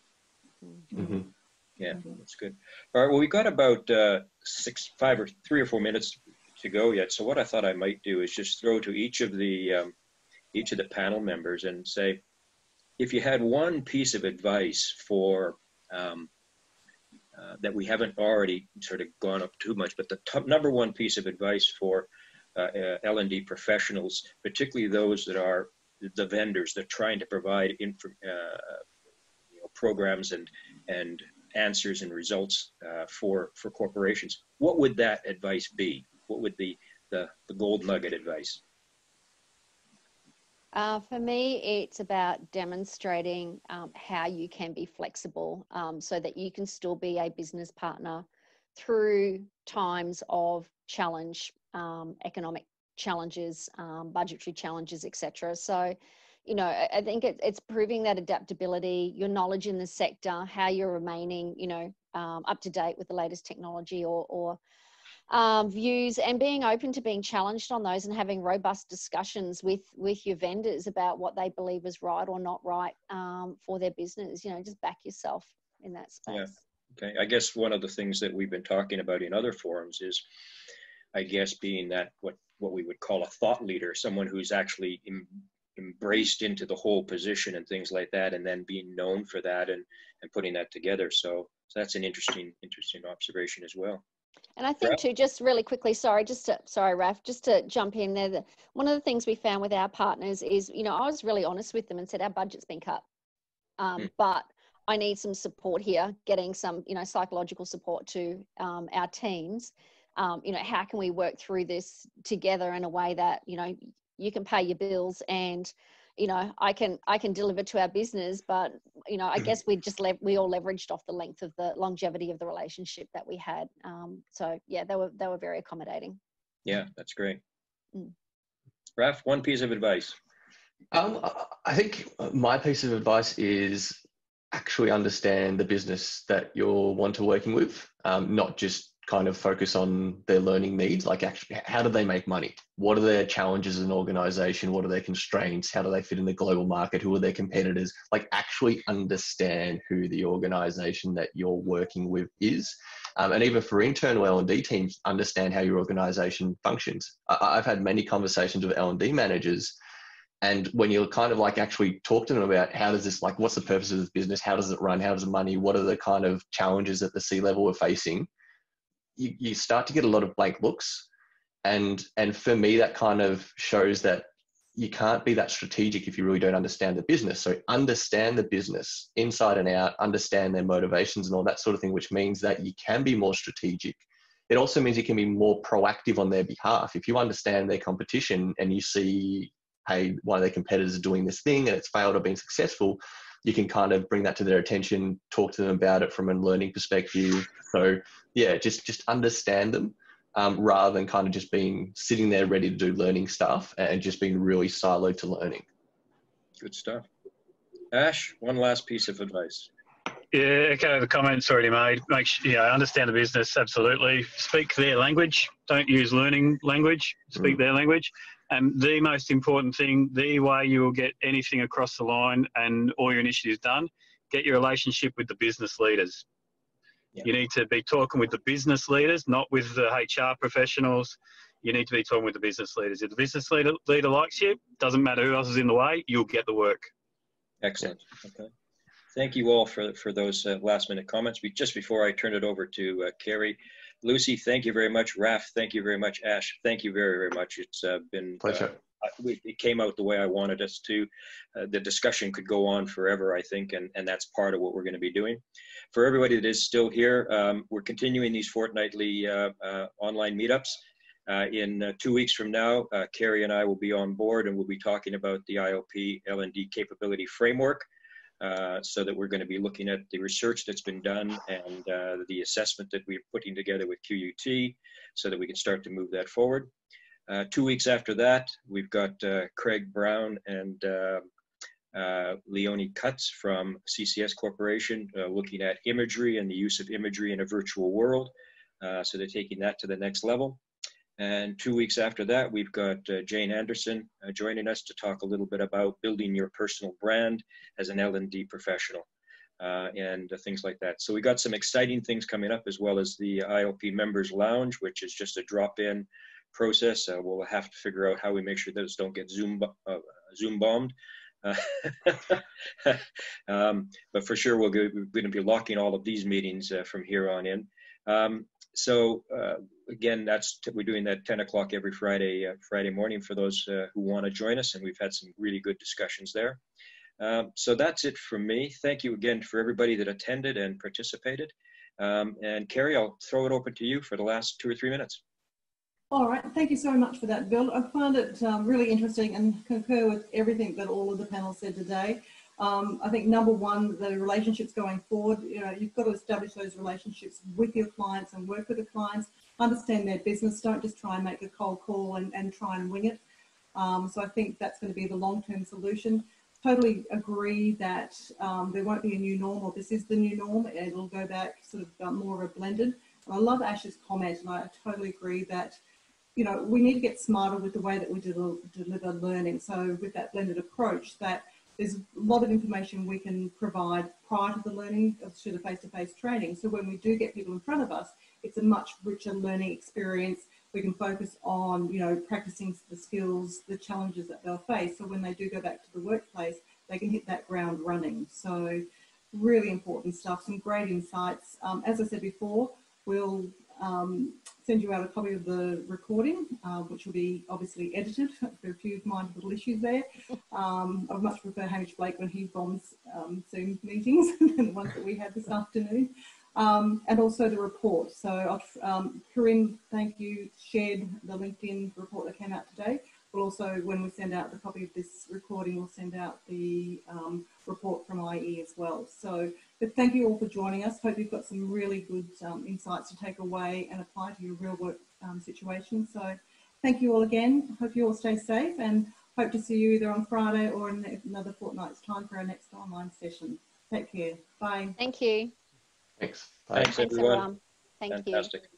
Yeah, that's good. All right, well, we've got about 3 or 4 minutes to go yet. So what I thought I might do is just throw to each of the panel members and say, if you had one piece of advice for that we haven't already sort of gone up too much, but the number one piece of advice for L&D professionals, particularly those that are the vendors that are trying to provide programs and answers and results for corporations, what would that advice be? What would the gold nugget advice? For me, it's about demonstrating how you can be flexible so that you can still be a business partner through times of challenge, economic challenges, budgetary challenges, etc. So, I think it's proving that adaptability, your knowledge in the sector, how you're remaining, up to date with the latest technology or views, and being open to being challenged on those and having robust discussions with your vendors about what they believe is right or not right for their business. Just back yourself in that space. Yeah. Okay. I guess one of the things that we've been talking about in other forums is, I guess, being that what we would call a thought leader, someone who's actually embraced into the whole position and things like that, and then being known for that and putting that together. So that's an interesting observation as well. And I think too, just really quickly, Raf, just to jump in there, one of the things we found with our partners is, I was really honest with them and said, our budget's been cut, but I need some support here, getting some, psychological support to our teams. How can we work through this together in a way that, you can pay your bills and, I can deliver to our business, but, I guess we all leveraged off the length of the longevity of the relationship that we had. So yeah, they were very accommodating. Yeah, that's great. Raf, one piece of advice. I think my piece of advice is actually understand the business that you're working with, not just kind of focus on their learning needs. Like, actually, how do they make money? What are their challenges as an organization? What are their constraints? How do they fit in the global market? Who are their competitors? Like, actually understand who the organization that you're working with is. And even for internal L&D teams, understand how your organization functions. I've had many conversations with L&D managers, and when you kind of like actually talk to them about how does this, like, what's the purpose of this business? How does it run? How does the money? What are the kind of challenges that the C-level are facing? You start to get a lot of blank looks. And for me, that kind of shows that you can't be that strategic if you really don't understand the business. So understand the business inside and out, understand their motivations and all that sort of thing, which means that you can be more strategic. It also means you can be more proactive on their behalf. If you understand their competition and you see, hey, one of their competitors is doing this thing and it's failed or been successful, you can kind of bring that to their attention, talk to them about it from a learning perspective. So yeah, just understand them rather than kind of just being sitting there ready to do learning stuff and just being really siloed to learning. Good stuff. Ash, one last piece of advice. Yeah, okay, the comments already made. Make sure, understand the business, absolutely. Speak their language. Don't use learning language. Speak their language. And the most important thing, the way you will get anything across the line and all your initiatives done, get your relationship with the business leaders. Yeah. You need to be talking with the business leaders, not with the HR professionals. You need to be talking with the business leaders. If the business leader likes you, doesn't matter who else is in the way, you'll get the work. Excellent. Okay. Thank you all for those last minute comments. Just before I turn it over to Carrie, Lucy, thank you very much. Raf, thank you very much. Ash, thank you very, very much. It's been Pleasure. It came out the way I wanted us to. The discussion could go on forever, I think, and that's part of what we're going to be doing. For everybody that is still here, we're continuing these fortnightly online meetups. In 2 weeks from now, Carrie and I will be on board, and we'll be talking about the ILP L&D capability framework. So that we're going to be looking at the research that's been done and the assessment that we're putting together with QUT so that we can start to move that forward. 2 weeks after that, we've got Craig Brown and Leonie Cutts from CCS Corporation looking at imagery and the use of imagery in a virtual world. So they're taking that to the next level. And 2 weeks after that, we've got Jane Anderson joining us to talk a little bit about building your personal brand as an L&D professional and things like that. So we got some exciting things coming up, as well as the ILP Members Lounge, which is just a drop-in process. We'll have to figure out how we make sure those don't get Zoom bombed. But for sure, we're going to be locking all of these meetings from here on in. So again, we're doing that 10 o'clock every Friday morning for those who want to join us, and we've had some really good discussions there. So that's it from me. Thank you again for everybody that attended and participated. And Carrie, I'll throw it open to you for the last 2 or 3 minutes. All right, thank you so much for that, Bill. I found it really interesting and concur with everything that all of the panel said today. I think number one, the relationships going forward, you've got to establish those relationships with your clients and work with the clients, understand their business, don't just try and make a cold call and try and wing it. So I think that's going to be the long-term solution. Totally agree that there won't be a new norm, or this is the new norm. It'll go back sort of more of a blended. And I love Ash's comment, and I totally agree that we need to get smarter with the way that we deliver learning. So with that blended approach, that there's a lot of information we can provide prior to the learning, to the face-to-face training. So when we do get people in front of us, it's a much richer learning experience. We can focus on, practicing the skills, the challenges that they'll face. So when they do go back to the workplace, they can hit that ground running. So really important stuff, some great insights. As I said before, we'll send you out a copy of the recording, which will be obviously edited for a few minor little issues there. I much prefer Hamish Blake when he bombs Zoom meetings than the ones that we had this afternoon. And also the report. So Corinne, thank you, shared the LinkedIn report that came out today. We'll also, when we send out the copy of this recording, we'll send out the report from IE as well. So, but thank you all for joining us. Hope you've got some really good insights to take away and apply to your real work situation. So thank you all again. Hope you all stay safe, and hope to see you either on Friday or in another fortnight's time for our next online session. Take care. Bye. Thank you. Thanks. Bye. Thanks, everyone. Thank you. Fantastic.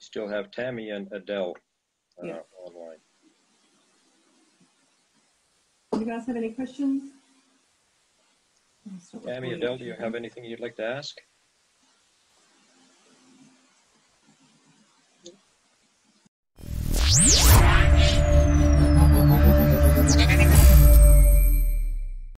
Still have Tammy and Adele online. Do you guys have any questions? Tammy, Adele, do you have anything you'd like to ask?